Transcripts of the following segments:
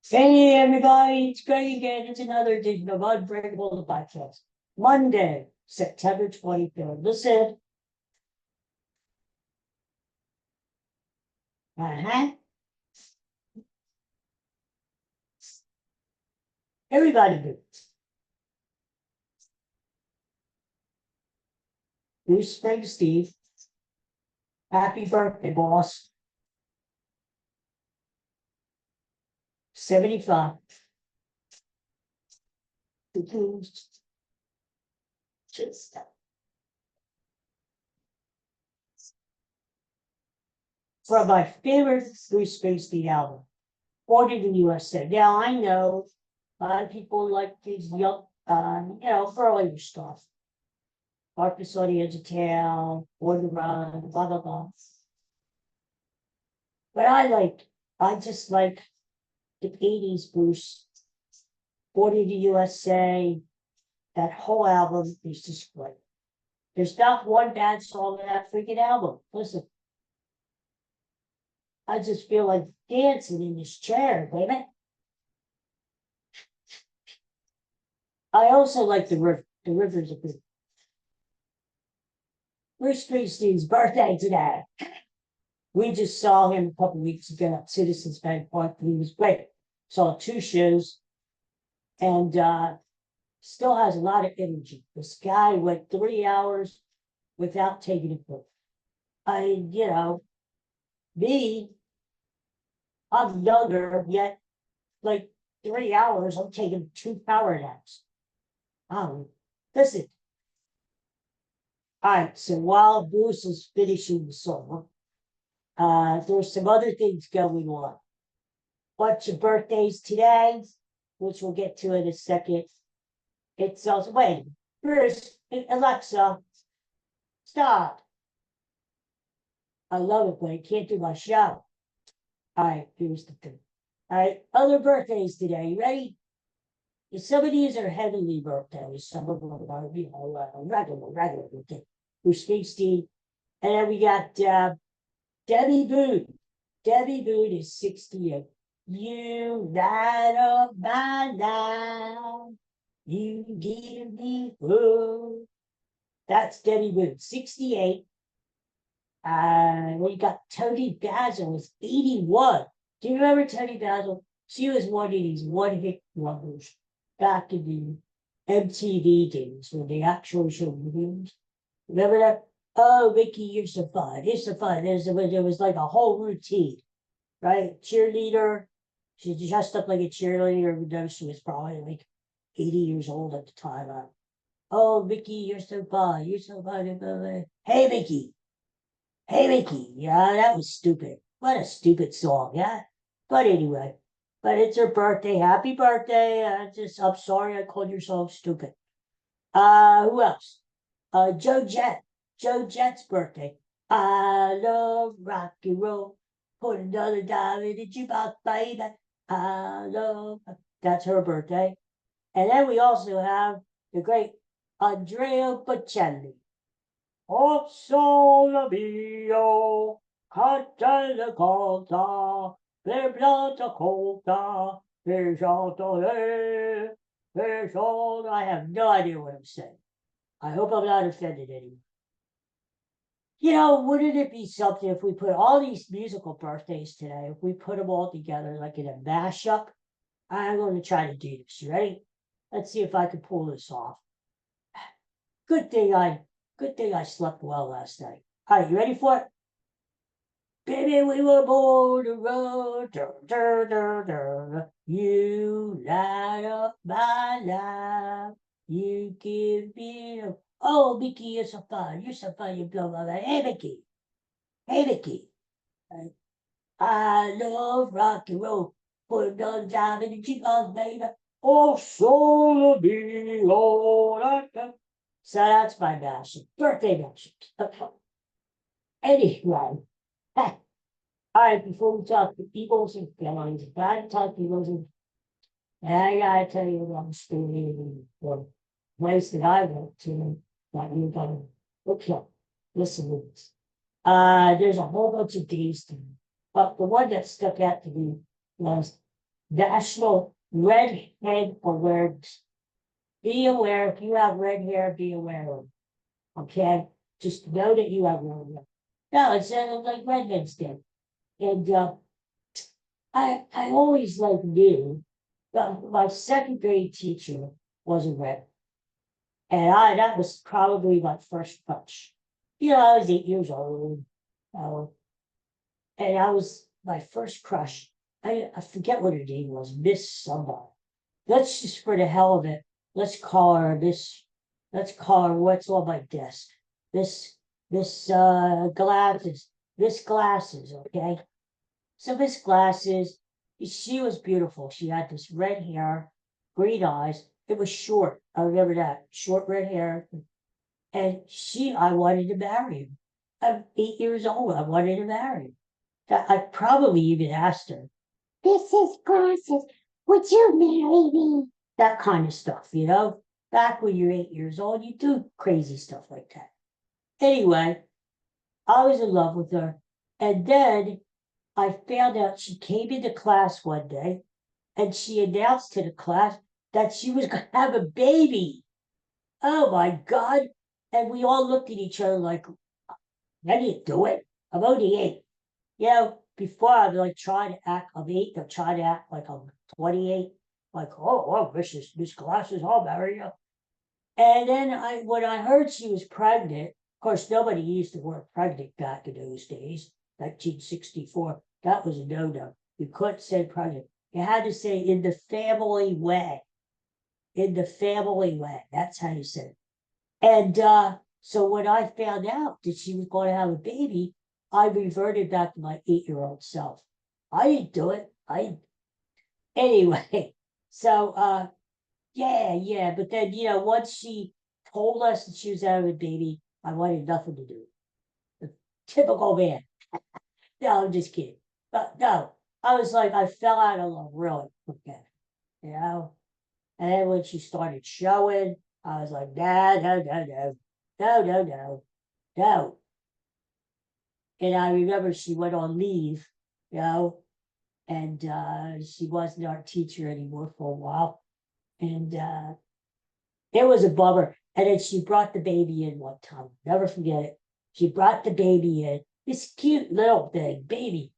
Hey everybody, it's Greg again. It's another edition of Unbreakable the podcast. Monday, September 23rd. Listen. Uh-huh. Everybody do. Bruce Springsteen. Happy birthday, boss. 75. Just from my favorite Bruce Springsteen album, Born in the USA. Now I know a lot of people like these young, earlier stuff. Darkness on the Edge of Town, Born to Run, blah blah blah. But I just like the 80s Bruce, Born in the USA. That whole album is just great. There's not one bad song in that freaking album. Listen, I just feel like dancing in this chair, baby. I also like the river. The river's a good. Bruce Springsteen's birthday today. We just saw him a couple weeks ago at Citizens Bank Park. He was great. Saw 2 shows and still has a lot of energy. This guy went 3 hours without taking a break. Me, I'm younger, yet like 3 hours, I'm taking 2 power naps. Listen. All right, so while Bruce is finishing the song, there's some other things going on. Bunch of birthdays today, which we'll get to in a second. It's also, wait, Bruce, Alexa, stop. I love it, but I can't do my show. All right, here's the thing. All right, other birthdays today. You ready? Some of these are heavenly birthdays. Some of them are, regular birthday. Bruce Springsteen. And then we got Debbie Boone. Debbie Boone is 68. You light up my life. You give me hope. That's Debbie Boone, 68. We got Tony Basil was 81. Do you remember Tony Basil? She was one of these one-hit wonders back in the MTV days when they actually showed movies. Remember that? Oh, Vicky, you're so fun. You're so fun. There was like a whole routine, right? Cheerleader. She dressed up like a cheerleader, even though she was probably like 80 years old at the time. Oh, Vicky, you're so fun. You're so fun. Hey, Vicky. Hey, Vicky. Yeah, that was stupid. What a stupid song, yeah? But anyway, but it's her birthday. Happy birthday. I'm sorry I called your song stupid. Who else? Joe Jett. Joe Jett's birthday. I love rock and roll. Put another dime in the jukebox, baby. I love. That's her birthday. And then we also have the great Andrea Bocelli. O sole mio, cantare conta, per plata conta, per I have no idea what I'm saying. I hope I'm not offended anyone. Wouldn't it be something if we put all these musical birthdays today, if we put them all together like in a mashup? I'm going to try to do this. You ready? Let's see if I can pull this off. Good thing I slept well last night. All right, you ready for it? Baby, we were born to run. You light up my life. You give me a... Oh, Mickey, you're so fun. You're so fun. You blow my mind. Hey, Mickey. Hey, Mickey. I love rock and roll. Put another time in the jukebox, baby. Oh, solo be all I can. So that's my mashup. Birthday mashup. Anyway. All right, before we talk to Eagles and Phillies, gotta talk to Eagles and I gotta tell you about the story or place that I went to that you're gonna look up. Listen to this. There's a whole bunch of days to me, but the one that stuck out to me was National Redhead Awareness. Be aware if you have red hair, be aware of it. Okay? Just know that you have red hair. No, it's like redheads did. And I always like knew that my second grade teacher was a red. And that was probably my first crush. I was 8 years old. Uh, and I was my first crush. I forget what her name was, Miss somebody. Let's just for the hell of it, let's call her Miss. Let's call her what's on my desk. Miss Miss Glasses. Miss Glasses, okay? So Miss Glasses, she was beautiful. She had this red hair, green eyes. It was short. I remember that. Short red hair. And I wanted to marry him. I'm 8 years old. I wanted to marry him. I probably even asked her, this is Glasses. Would you marry me? That kind of stuff. Back when you're 8 years old, you do crazy stuff like that. Anyway, I was in love with her. And then I found out she came into class one day and she announced to the class that she was going to have a baby. Oh my God. And we all looked at each other like, how do you do it? I'm only 8. Before I'm like trying to act, I'm 8, I'm trying to act like I'm 28. Like, oh, Miss Glasses, I'll marry you. And then when I heard she was pregnant, of course, nobody used the word pregnant back in those days, 1964. That was a no-no. You couldn't say pregnant. You had to say in the family way. In the family way. That's how you said it. And so when I found out that she was going to have a baby, I reverted back to my 8-year-old self. I didn't do it. Anyway, so yeah. But then, once she told us that she was having a baby, I wanted nothing to do. The typical man. No, I'm just kidding. But no, I was like, I fell out of love really quick. You know? And then when she started showing, I was like, no, no, no, no, no, no, no, no. And I remember she went on leave, and she wasn't our teacher anymore for a while. And it was a bummer. And then she brought the baby in one time. Never forget it. She brought the baby in, this cute little thing, baby.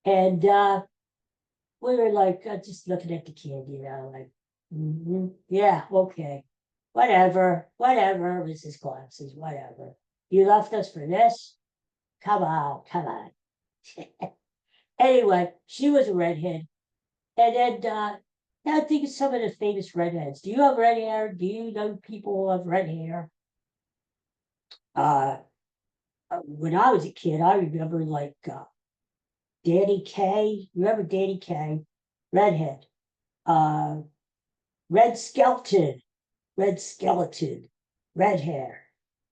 And we were like just looking at the kid, like, yeah, okay, whatever, Mrs. Glasses, whatever. You left us for this? Come on, come on. Anyway, she was a redhead. And then now think of some of the famous redheads. Do you have red hair? Do you know people who have red hair? Uh, when I was a kid, I remember like Danny Kaye. Remember Danny Kaye? Redhead. Uh, Red Skeleton. Red Skeleton. Red hair.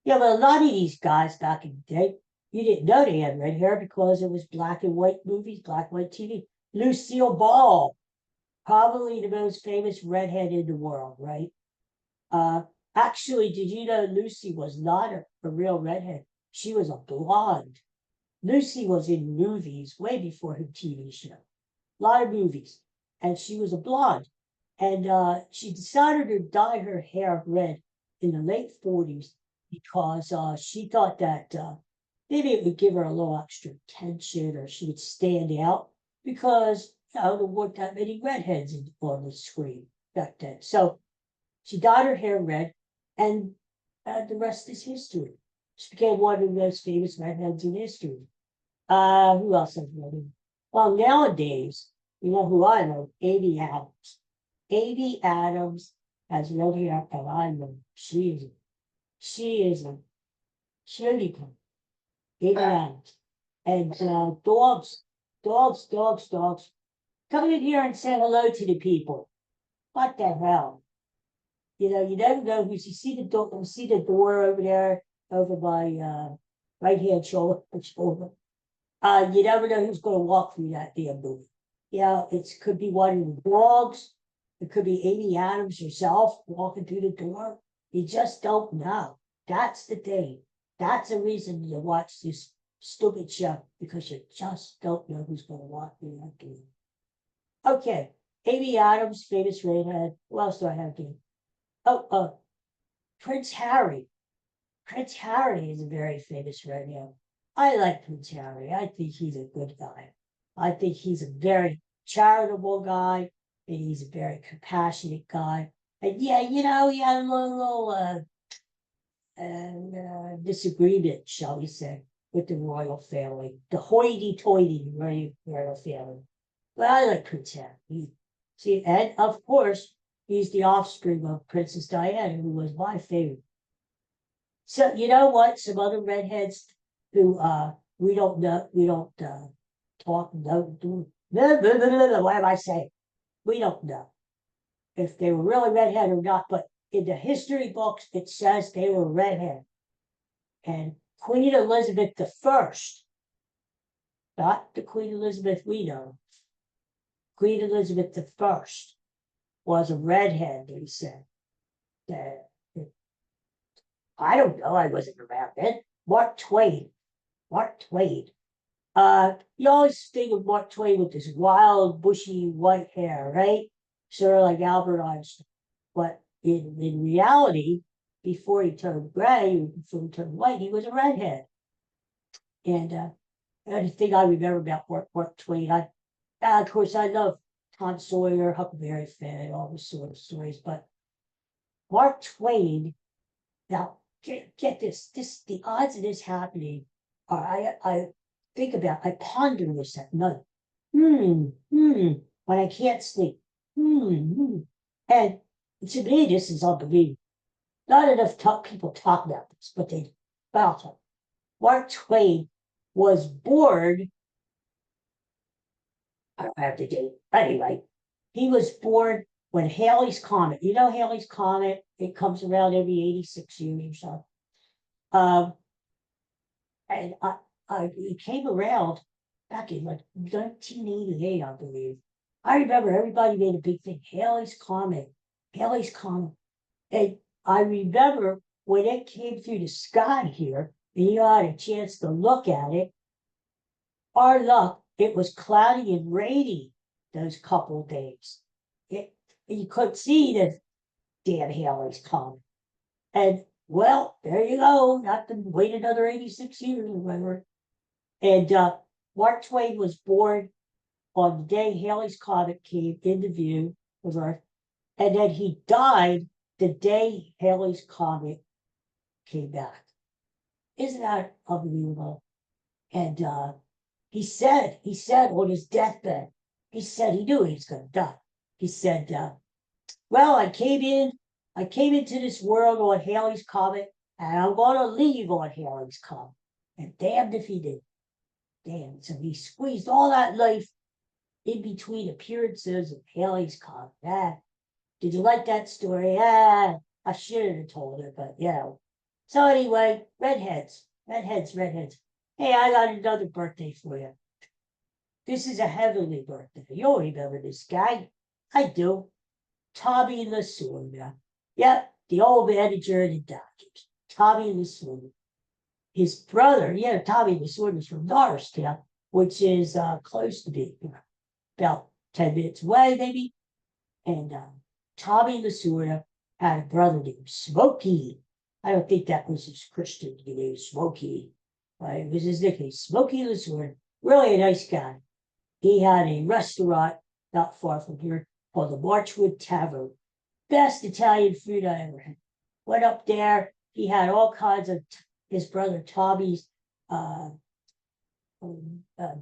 Yeah, but a lot of these guys back in the day, you didn't know they had red hair because it was black and white movies, black and white TV. Lucille Ball, probably the most famous redhead in the world, right? Uh, Actually, did you know Lucy was not a real redhead? She was a blonde. Lucy was in movies way before her TV show, a lot of movies, and she was a blonde. And she decided to dye her hair red in the late 40s because she thought that maybe it would give her a little extra attention or she would stand out because there weren't that many redheads on the screen back then. So she dyed her hair red, and the rest is history. She became one of the most famous redheads in history. Who else has red? Well, nowadays, you know who I know? Amy Adams. Amy Adams has red hair, and I know she is a cutie pie. Amy Adams. And dogs. Come in here and say hello to the people. What the hell? You never know who's. You see the door over there, over my right hand shoulder. You never know who's going to walk through that damn door. It could be one of the dogs. It could be Amy Adams herself walking through the door. You just don't know. That's the thing. That's the reason you watch this stupid show, because you just don't know who's going to walk through that door. Okay, Amy Adams, famous redhead. Who else do I have here? Oh, Prince Harry. Prince Harry is a very famous redhead. I like Prince Harry. I think he's a good guy. I think he's a very charitable guy, and he's a very compassionate guy. And yeah, he had a little disagreement, shall we say, with the royal family, the hoity-toity royal family. But I like Prince Harry. And of course, he's the offspring of Princess Diana, who was my favorite. So you know what? Some other redheads who we don't know, we don't talk, no, do, what am I saying? We don't know if they were really redhead or not, but in the history books it says they were redhead. And Queen Elizabeth I, not the Queen Elizabeth we know, Queen Elizabeth I was a redhead, they said. That I don't know, I wasn't around then. Mark Twain. Mark Twain. You always think of Mark Twain with this wild, bushy white hair, right? Sort of like Albert Einstein. But in reality, before he turned gray, before he turned white, he was a redhead. And the thing I remember about Mark Twain, of course, I love Tom Sawyer, Huckleberry Finn, all those sort of stories. But Mark Twain, now get this, the odds of this happening are, I think about, I ponder this at night. When I can't sleep. And to me, this is unbelievable. Not enough people talk about this, but they about it. Mark Twain was born, I don't have the date. Anyway, he was born when Halley's Comet, Halley's Comet, it comes around every 86 years or so. And it came around back in like 1988, I believe. I remember everybody made a big thing, Halley's Comet. And I remember when it came through the sky here, and you had a chance to look at it, our luck, it was cloudy and rainy those couple of days. You couldn't see the damn Halley's Comet. And well, there you go. Not to wait another 86 years or whatever. And Mark Twain was born on the day Halley's Comet came into view of Earth. And then he died the day Halley's Comet came back. Isn't that unbelievable? And he said on his deathbed, he said he knew he was going to die. He said, well, I came into this world on Halley's Comet, and I'm going to leave on Halley's Comet. And damned if he did. Damn. So he squeezed all that life in between appearances of Halley's Comet. Did you like that story? I should have told it, but yeah. So anyway, redheads. Hey, I got another birthday for you. This is a heavenly birthday. You'll remember this guy. I do. Tommy Lasorda. Yep, the old manager of the Dodgers. Tommy Lasorda. His brother, Tommy Lasorda is from Norristown, which is close to me, about 10 minutes away, maybe. And Tommy Lasorda had a brother named Smokey. I don't think that was his Christian name, Smokey. It was his nickname, Smokey Lasorda. Really a nice guy. He had a restaurant not far from here called the Marchwood Tavern. Best Italian food I ever had. Went up there. He had all kinds of his brother Tommy's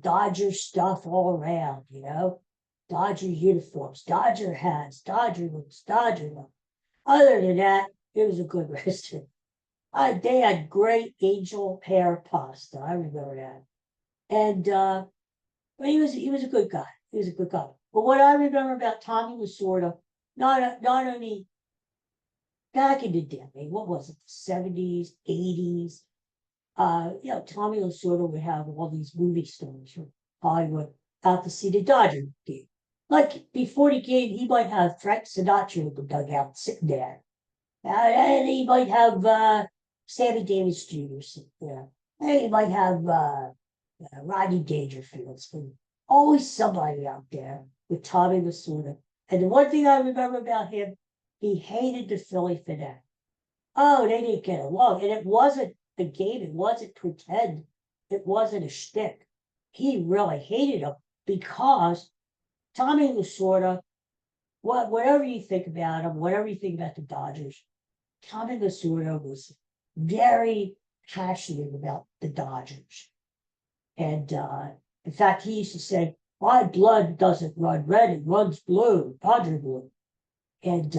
Dodger stuff all around, Dodger uniforms, Dodger hats, Dodger boots, Dodger looks. Other than that, it was a good restaurant. They had great angel pear pasta. I remember that. And he was a good guy. He was a good guy. But what I remember about Tommy was sort of not only back in the day, what was it, the 70s, 80s? Tommy Lasorda would have all these movie stars from Hollywood out to see the Dodger game. Like before the game, he might have Frank Sinatra in the dugout sitting there. And he might have Sammy Davis Jr. sitting there. And he might have Rodney Dangerfield. Always somebody out there with Tommy Lasorda. And the one thing I remember about him, he hated the Philly fanatic. Oh, they didn't get along. And it wasn't a game, it wasn't pretend, it wasn't a shtick. He really hated him because Tommy was sort of, whatever you think about him, whatever you think about the Dodgers, Tommy Lasorda was very passionate about the Dodgers. And in fact, he used to say, my blood doesn't run red, it runs blue, Dodger blue. And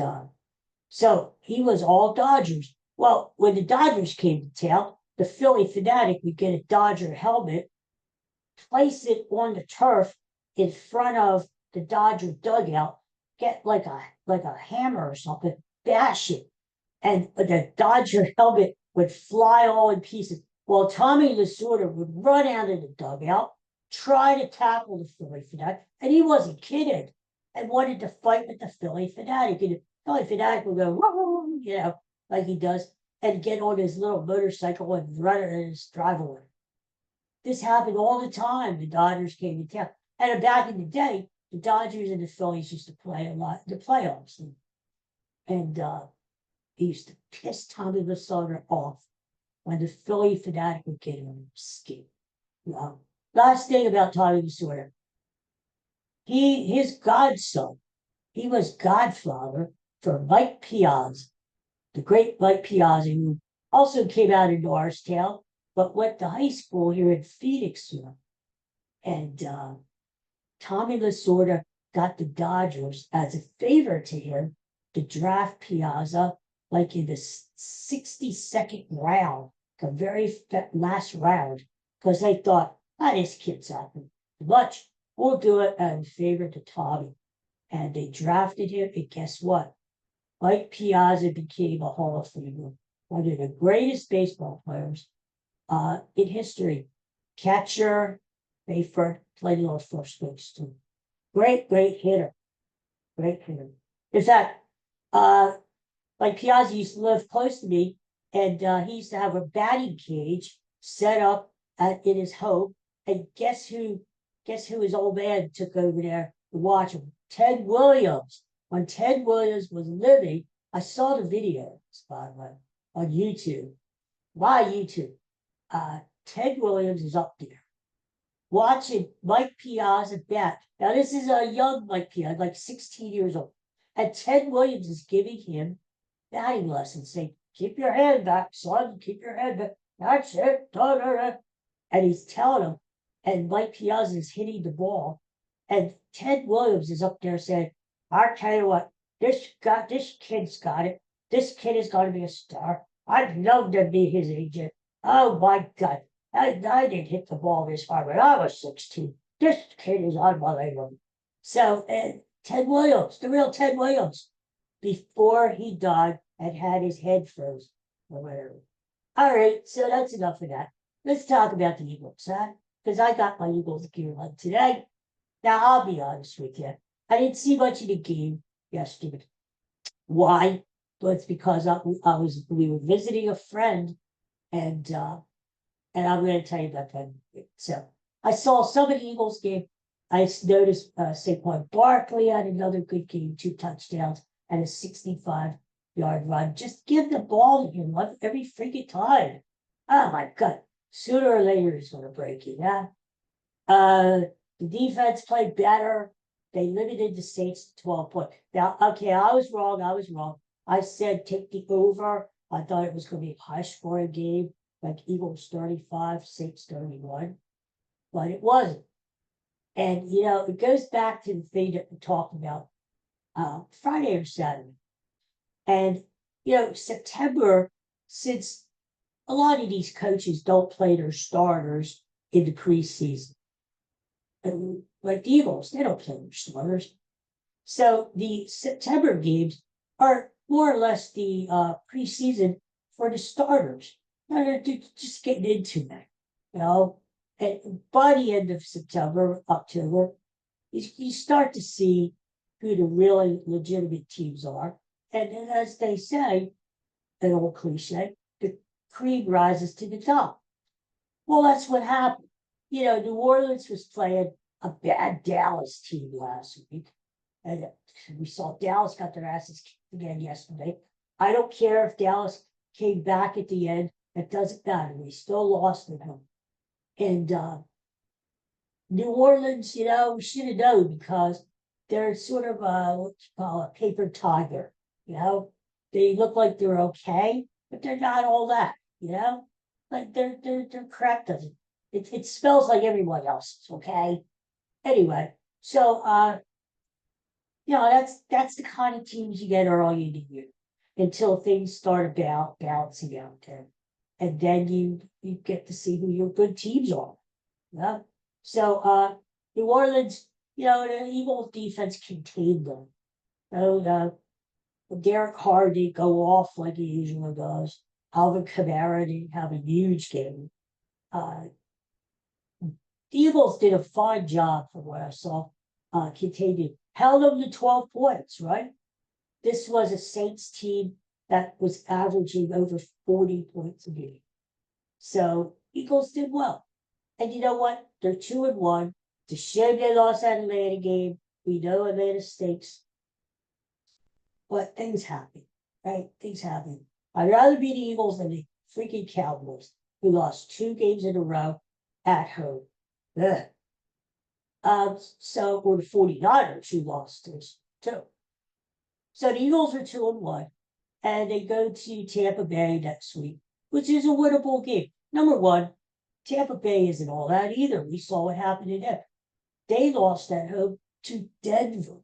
so he was all Dodgers. Well, when the Dodgers came to town, the Philly fanatic would get a Dodger helmet, place it on the turf in front of the Dodger dugout, get like a hammer or something, bash it, and the Dodger helmet would fly all in pieces. Well, Tommy Lasorda would run out of the dugout, try to tackle the Philly fanatic, and he wasn't kidding, and wanted to fight with the Philly fanatic. And the Philly fanatic would go, you know, like he does, and get on his little motorcycle and run it in his driveway. This happened all the time. The Dodgers came to town. And back in the day, the Dodgers and the Phillies used to play a lot in the playoffs. And he used to piss Tommy Lasorda off when the Philly fanatic would get on his skin. Last thing about Tommy Lasorda. His godson, he was godfather for Mike Piazza, the great Mike Piazza, who also came out of Norristown, but went to high school here in Phoenix. And Tommy Lasorda got the Dodgers as a favor to him to draft Piazza like in the 62nd round, the very last round, because they thought, this kid's not much. We'll do it as a favor to Tommy. And they drafted him, and guess what? Mike Piazza became a Hall of Famer, one of the greatest baseball players in history. Catcher, Bayford, played a little first base too. Great hitter. Great hitter. In fact, like Piazza used to live close to me, and he used to have a batting cage set up in his home. And guess who his old man took over there to watch him? Ted Williams. When Ted Williams was living, I saw the videos, by the way, on YouTube. Why YouTube? Ted Williams is up there watching Mike Piazza bat. Now, this is a young Mike Piazza, like 16 years old. And Ted Williams is giving him batting lessons, saying, keep your head back, son, keep your head back. That's it. Da, da, da. And he's telling him, and Mike Piazza is hitting the ball. And Ted Williams is up there saying, I'll tell you what, this kid's got it. This kid is going to be a star. I'd love to be his agent. Oh my God. I didn't hit the ball this far when I was 16. This kid is unbelievable. So Ted Williams, the real Ted Williams, before he died, had his head frozen or whatever. All right, so that's enough of that. Let's talk about the Eagles, huh? Because I got my Eagles gear on today. Now, I'll be honest with you. I didn't see much of the game yesterday. Why? Well, it's because we were visiting a friend, and I'm going to tell you about that. So I saw some of the Eagles game. I noticed Saquon Barkley had another good game, 2 touchdowns and a 65-yard run. Just give the ball to him every freaking time. Oh my God. Sooner or later he's going to break you, yeah? The defense played better. They limited the Saints to 12 points. Now, okay, I was wrong. I said take the over. I thought it was going to be a high-scoring game, like Eagles 35, Saints 31. But it wasn't. And, it goes back to the thing that we talked about Friday or Saturday. And, September, since a lot of these coaches don't play their starters in the preseason, and like the Eagles, they don't play their starters. So the September games are more or less the preseason for the starters. They're just getting into that, And by the end of September, October, you start to see who the really legitimate teams are. And then, as they say, an old cliche, the cream rises to the top. Well, that's what happened. New Orleans was playing a bad Dallas team last week. And we saw Dallas got their asses kicked again yesterday. I don't care if Dallas came back at the end. It doesn't matter. They still lost at home. And New Orleans, we should have known because they're sort of what you call a paper tiger. They look like they're okay, but they're not all that. Like their crap doesn't. It smells like everyone else's. Okay. Anyway, so that's the kind of teams you get early in the year until things start about balancing out there, and then you get to see who your good teams are. Yeah. So New Orleans, the Eagles defense contained them. Derek Carr didn't go off like he usually does. Alvin Kamara didn't have a huge game. The Eagles did a fine job from what I saw. Containing, held them to 12 points, right? This was a Saints team that was averaging over 40 points a game. So Eagles did well. And you know what? They're 2-1. It's a shame they lost that Atlanta game. We know Atlanta stinks. But things happen, right? Things happen. I'd rather be the Eagles than the freaking Cowboys, who lost 2 games in a row at home. Ugh. Or the 49ers, who lost this too. So the Eagles are 2-1, and they go to Tampa Bay next week, which is a winnable game. Number one, Tampa Bay isn't all that either. We saw what happened to them. They lost at home to Denver.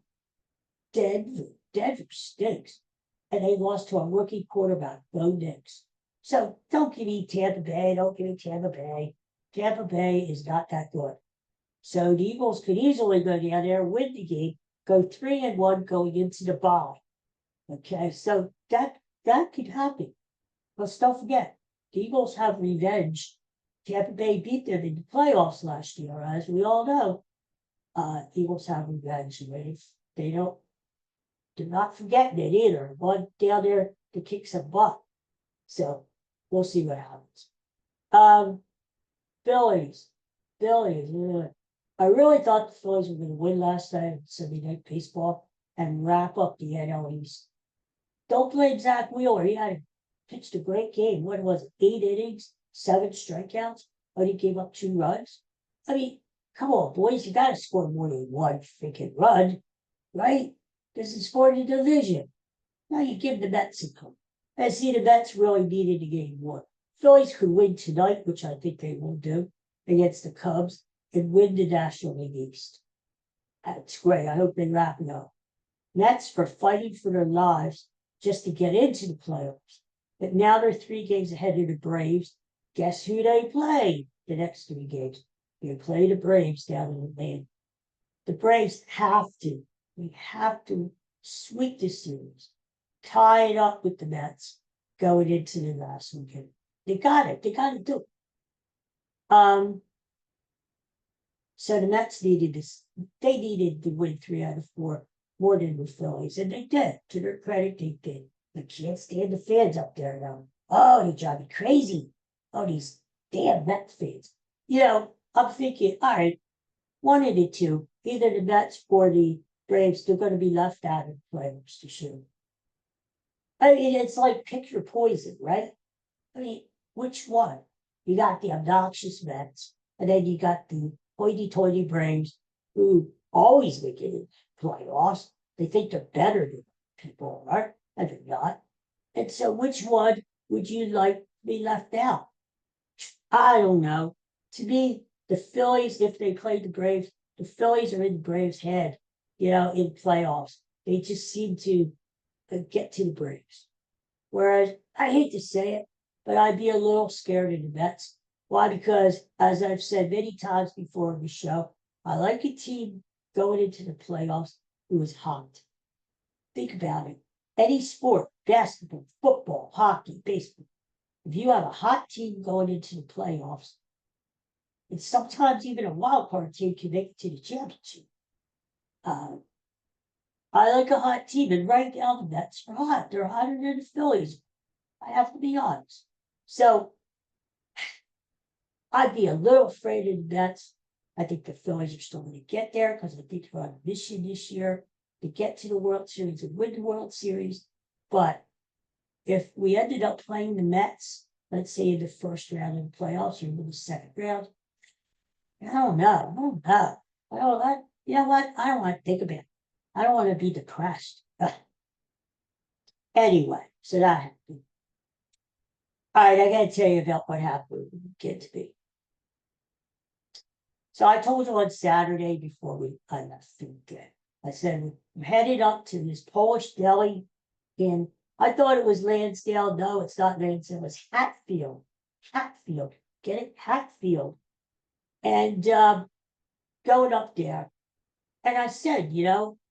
Denver stinks. And they lost to a rookie quarterback, Bo Nix. So don't give me Tampa Bay. Don't give me Tampa Bay. Tampa Bay is not that good. So the Eagles could easily go down there, win the game, go 3-1 going into the bye. Okay, so that could happen. But don't forget, the Eagles have revenge. Tampa Bay beat them in the playoffs last year, as we all know. Eagles have revenge. They're not forgetting it either. One down there to kick some butt. So we'll see what happens. Phillies. I really thought the Phillies were going to win last night in Sunday Night Baseball and wrap up the NL East. Don't blame Zach Wheeler. He pitched a great game. What was it? 8 innings, 7 strikeouts, but he gave up 2 runs. I mean, come on, boys. You got to score more than 1 freaking run, right? This is for the division. Now you give the Mets a call. I see the Mets really needed the game more. Phillies could win tonight, which I think they will do, against the Cubs, and win the National League East. That's great. I hope they wrap it up. Mets are fighting for their lives just to get into the playoffs. But now they're 3 games ahead of the Braves. Guess who they play the next 3 games? They play the Braves down in Atlanta. The Braves have to. We have to sweep the series, tie it up with the Mets going into the last weekend. They got it. They got to do it. So the Mets needed this. They needed to win 3 out of 4 more than the Phillies, and they did. To their credit, they did. I can't stand the fans up there now. Oh, they drive me crazy. Oh, these damn Mets fans. I'm thinking, all right, one of the two, either the Mets or the Braves, they're going to be left out of the playoffs to shoot. I mean, it's like pick your poison, right? I mean, which one? You got the obnoxious Mets, and then you got the hoity-toity Braves, who always make it in playoffs. They think they're better than people are, and they're not. And so which one would you like to be left out? I don't know. To me, the Phillies, if they played the Braves, the Phillies are in the Braves' head, in playoffs. They just seem to get to the Braves. Whereas, I hate to say it, but I'd be a little scared of the Mets. Why? Because, as I've said many times before in the show, I like a team going into the playoffs who is hot. Think about it. Any sport, basketball, football, hockey, baseball, if you have a hot team going into the playoffs, and sometimes even a wild card team can make it to the championship. I like a hot team, and right now the Mets are hot. They're hotter than the Phillies. I have to be honest. So I'd be a little afraid of the Mets. I think the Phillies are still going to get there because I think they're on a mission this year. to get to the World Series and win the World Series. But if we ended up playing the Mets, let's say in the first round of the playoffs or in the second round, I don't know. I don't know. You know what? I don't want to think about it. I don't want to be depressed. Anyway, so that happened. All right, I got to tell you about what happened with the kids be. So I told you on Saturday before I left for the day. I said, we're headed up to this Polish deli in, I thought it was Lansdale. No, it's not Lansdale. It's Hatfield. Hatfield. Get it? Hatfield. And going up there. And I said,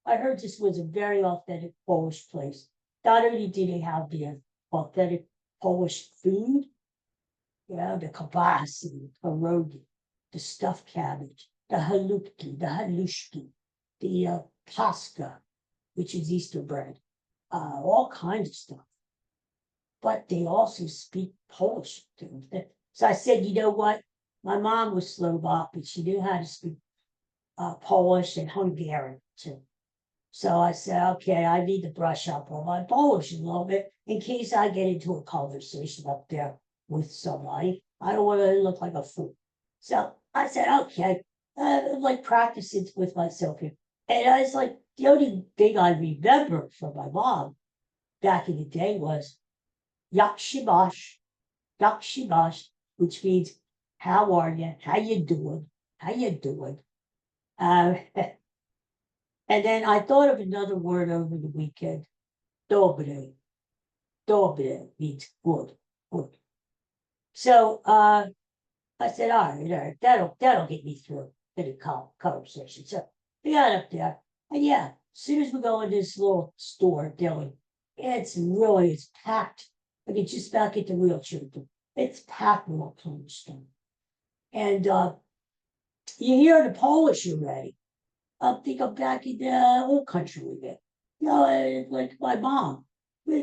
I heard this was a very authentic Polish place. Not only did they have the authentic Polish food, the kibasi, the pierogi, the stuffed cabbage, the halupki, the halushki, the paska, which is Easter bread, all kinds of stuff. But they also speak Polish. So I said, you know what? My mom was Slovak, but she knew how to speak Polish and Hungarian too. So I said, okay, I need to brush up on my Polish a little bit in case I get into a conversation up there with somebody. I don't want to look like a fool. So I said, okay, like practicing with myself here. And I was like, the only thing I remember from my mom back in the day was yakshibash, yakshibash, which means, how are you? How you doing? How you doing? And then I thought of another word over the weekend. Dobre. Dobre means good. Good. So I said, all right, that'll get me through the conversation. So we got up there, and yeah, as soon as we go in this little store, Deli, it's packed. I can just about get the wheelchair. It's packed with all kinds of stuff. And you hear the Polish already. I think I'm back in the old country with it. Like my mom,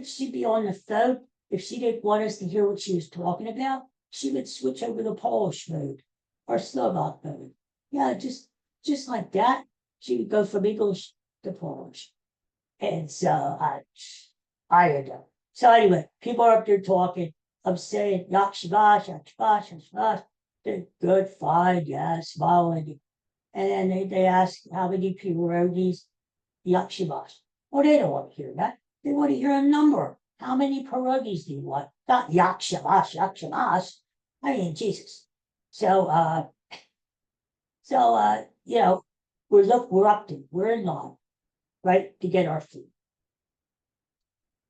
she'd be on the phone. If she didn't want us to hear what she was talking about, she would switch over to Polish mode or Slovak mode. Yeah, just like that. She would go from English to Polish. And so I don't know. So anyway, people are up there talking. I'm saying yakshibash, yakshibash, yakshibash. They're good, fine, yeah, smiling. And then they ask how many pierogies, yakshibash. Well, they don't want to hear that. They want to hear a number. How many pierogies do you want? Not yakshibash, yakshibash. I mean, Jesus. So, we're in line, right, to get our food.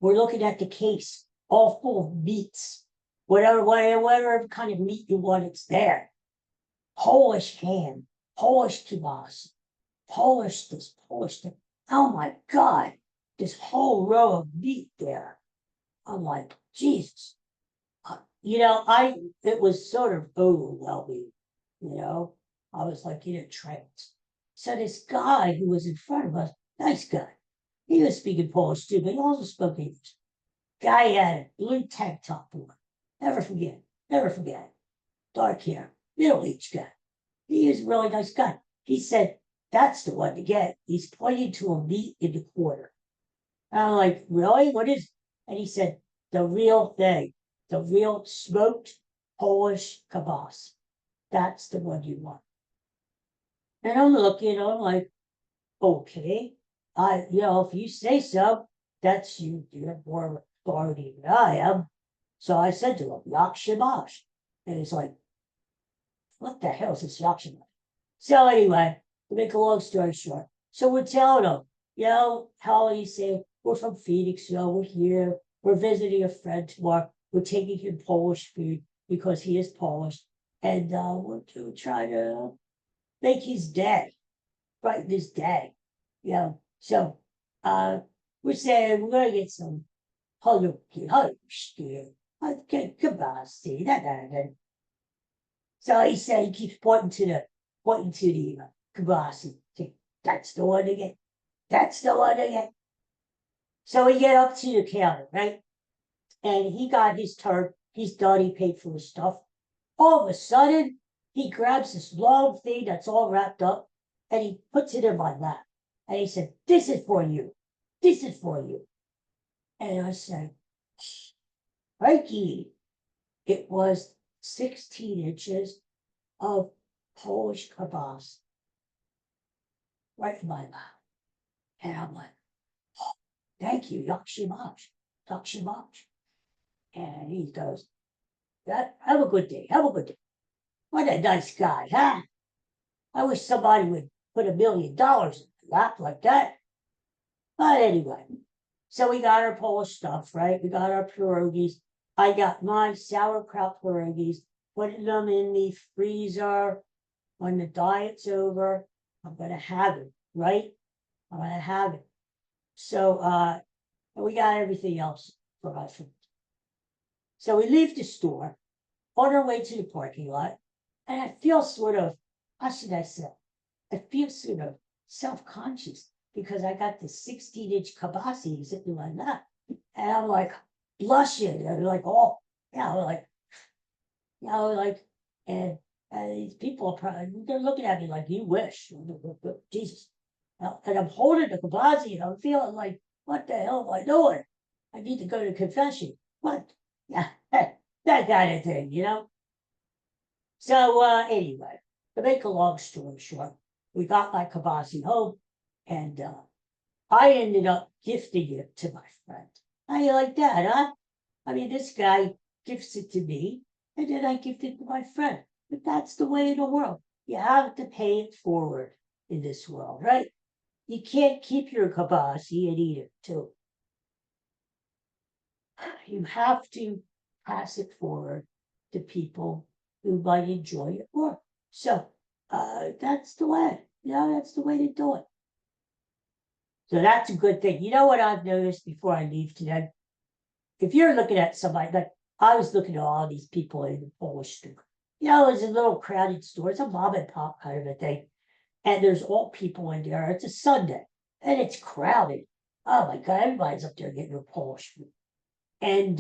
We're looking at the case, all full of meats. Whatever kind of meat you want, it's there. Polish ham, Polish kibasi, Polish this, Polish that. Oh my God, this whole row of meat there. I'm like, Jesus. It was sort of overwhelming, I was like in a trance. So this guy who was in front of us, nice guy, he was speaking Polish too, but he also spoke English. Guy had a blue tank top on. Never forget. Dark hair, middle-aged guy. He is a really nice guy. He said, that's the one to get. He's pointing to a meat in the corner. And I'm like, really? What is it? And he said, the real thing, the real smoked Polish kibas. That's the one you want. And I'm looking, I'm like, okay, if you say so, that's you're more authority than I am. So I said to him, yakshibash. And he's like, what the hell is this yakshibash? So anyway, to make a long story short, so we're telling him, how you say, we're from Phoenix, we're here, we're visiting a friend tomorrow, we're taking him Polish food because he is Polish, and we're to try to make his day, brighten his day, So we're saying we're gonna get some halupki, kibasi, that. So he said he keeps pointing to the kibasi. That's the one to get. That's the one to get. So we get up to the counter, right? And he got his turn. He's done. He paid for his stuff. All of a sudden, he grabs this long thing that's all wrapped up and he puts it in my lap. And he said, this is for you. This is for you. And I said, Mikey, it was 16 inches of Polish kibas right in my mouth. And I'm like, oh, thank you, Yakshimaj. And he goes, have a good day. Have a good day. What a nice guy, huh? I wish somebody would put $1 million in my lap like that. But anyway, so we got our Polish stuff, right? We got our pierogies. I got my sauerkraut pierogies, putting them in the freezer. When the diet's over, I'm going to have it, right? I'm going to have it. So we got everything else for my food. So we leave the store on our way to the parking lot, and I feel sort of, how should I say? I feel sort of self-conscious because I got this 16-inch kibasi sitting like that. And I'm like blushing and like, oh, and these people are probably, they're looking at me like, you wish, Jesus. And I'm holding the kibasi and I'm feeling like, what the hell am I doing? I need to go to confession. What? Yeah, that kind of thing, you know? So anyway, to make a long story short, we got my kibasi home, and I ended up gifting it to my friend. How you like that, huh? I mean, this guy gifts it to me, and then I gift it to my friend. But that's the way of the world. You have to pay it forward in this world, right? You can't keep your kibasi and eat it too. You have to pass it forward to people who might enjoy it more. So that's the way. That's the way to do it. So that's a good thing. You know what I've noticed before I leave today? If you're looking at somebody, like I was looking at all these people in the Polish store. It's a little crowded store. It's a mom and pop kind of a thing. And there's all people in there. It's a Sunday and it's crowded. Oh my God, everybody's up there getting their Polish food. And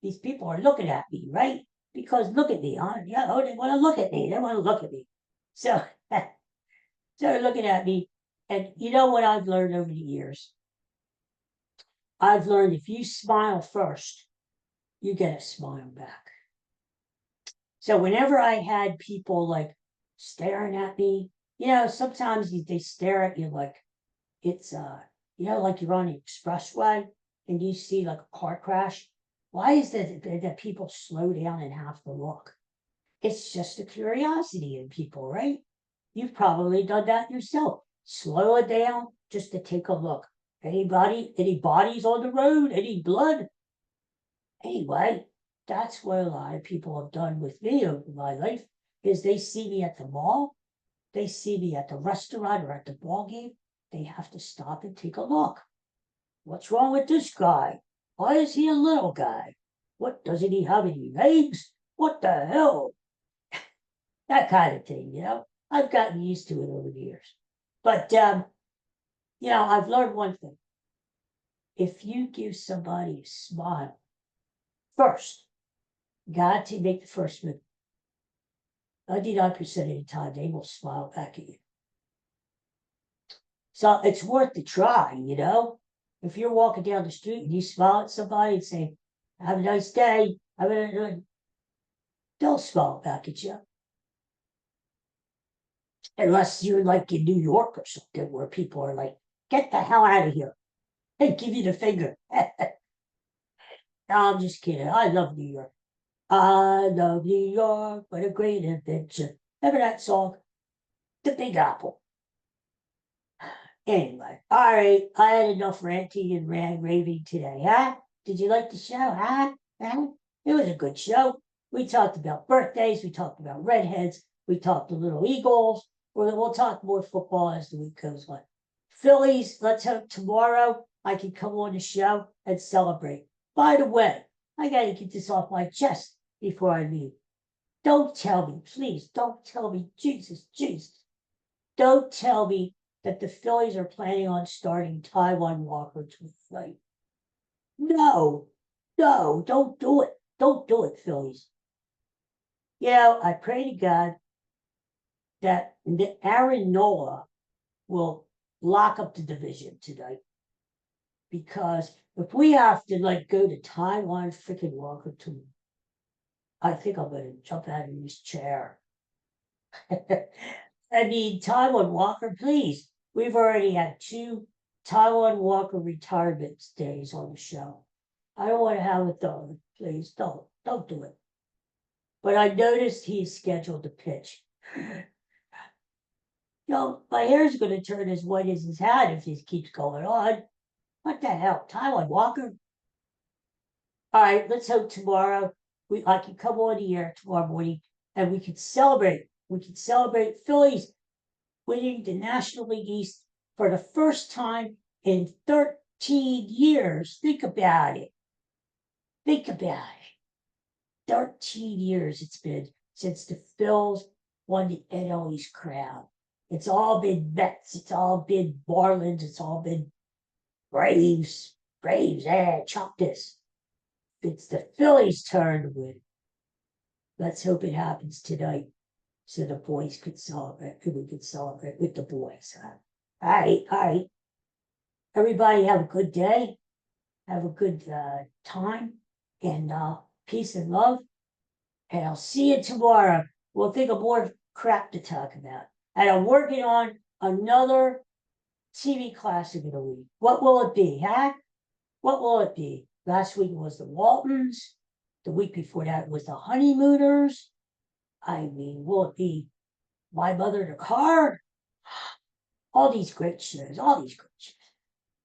these people are looking at me, right? Because look at me, huh? Yeah, oh, they want to look at me. They want to look at me. So, so they're looking at me. And you know what I've learned over the years? I've learned if you smile first, you get a smile back. So whenever I had people like staring at me, sometimes they stare at you like it's, like you're on the expressway and you see like a car crash. Why is that people slow down and have to look? It's just a curiosity in people, right? You've probably done that yourself. Slow it down just to take a look. Any bodies on the road? Any blood? Anyway, that's what a lot of people have done with me over my life, is they see me at the mall, they see me at the restaurant or at the ball game, they have to stop and take a look. What's wrong with this guy? Why is he a little guy? What, doesn't he have any legs? What the hell? That kind of thing, I've gotten used to it over the years. But, I've learned one thing. If you give somebody a smile first, got to make the first move. 99% of the time, they will smile back at you. So it's worth the try, If you're walking down the street and you smile at somebody and say, have a nice day, they'll smile back at you. Unless you're like in New York or something where people are like, get the hell out of here and give you the finger. No, I'm just kidding. I love New York. I love New York, what a great adventure. Remember that song? The Big Apple. Anyway, all right. I had enough ranting and raving today, huh? Did you like the show, huh? It was a good show. We talked about birthdays. We talked about Redheads. We talked the Little Eagles. We'll talk more football as the week goes on. Phillies, let's hope tomorrow I can come on the show and celebrate. By the way, I got to get this off my chest before I leave. Don't tell me, please, don't tell me, Jesus. Don't tell me that the Phillies are planning on starting Taiwan Walker to fight. No, don't do it. Don't do it, Phillies. I pray to God that Aaron Nola will lock up the division tonight. Because if we have to like go to Taiwan freaking Walker to, I think I'm gonna jump out of this chair. I mean, Taiwan Walker, please. We've already had 2 Taiwan Walker retirement days on the show. I don't want to have a third. Please don't do it. But I noticed he's scheduled to pitch. My hair's going to turn as white as his hat if this keeps going on. What the hell, Taiwan Walker? All right, let's hope tomorrow I can come on the air tomorrow morning and we can celebrate. We can celebrate Phillies winning the National League East for the first time in 13 years. Think about it. Think about it. 13 years it's been since the Phils won the NL East crown. It's all been Mets. It's all been Marlins. It's all been Braves. Chop this. It's the Phillies' turn to win. Let's hope it happens tonight so the boys could celebrate. We could celebrate with the boys. All right. Everybody have a good day. Have a good time. And peace and love. And I'll see you tomorrow. We'll think of more crap to talk about. And I'm working on another TV classic of the week. What will it be, huh? What will it be? Last week was the Waltons. The week before that was the Honeymooners. I mean, will it be My Mother the Car? All these great shows. All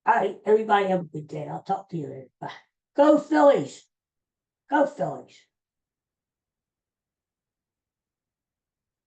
right, everybody have a good day. I'll talk to you later. Bye. Go Phillies. Go Phillies.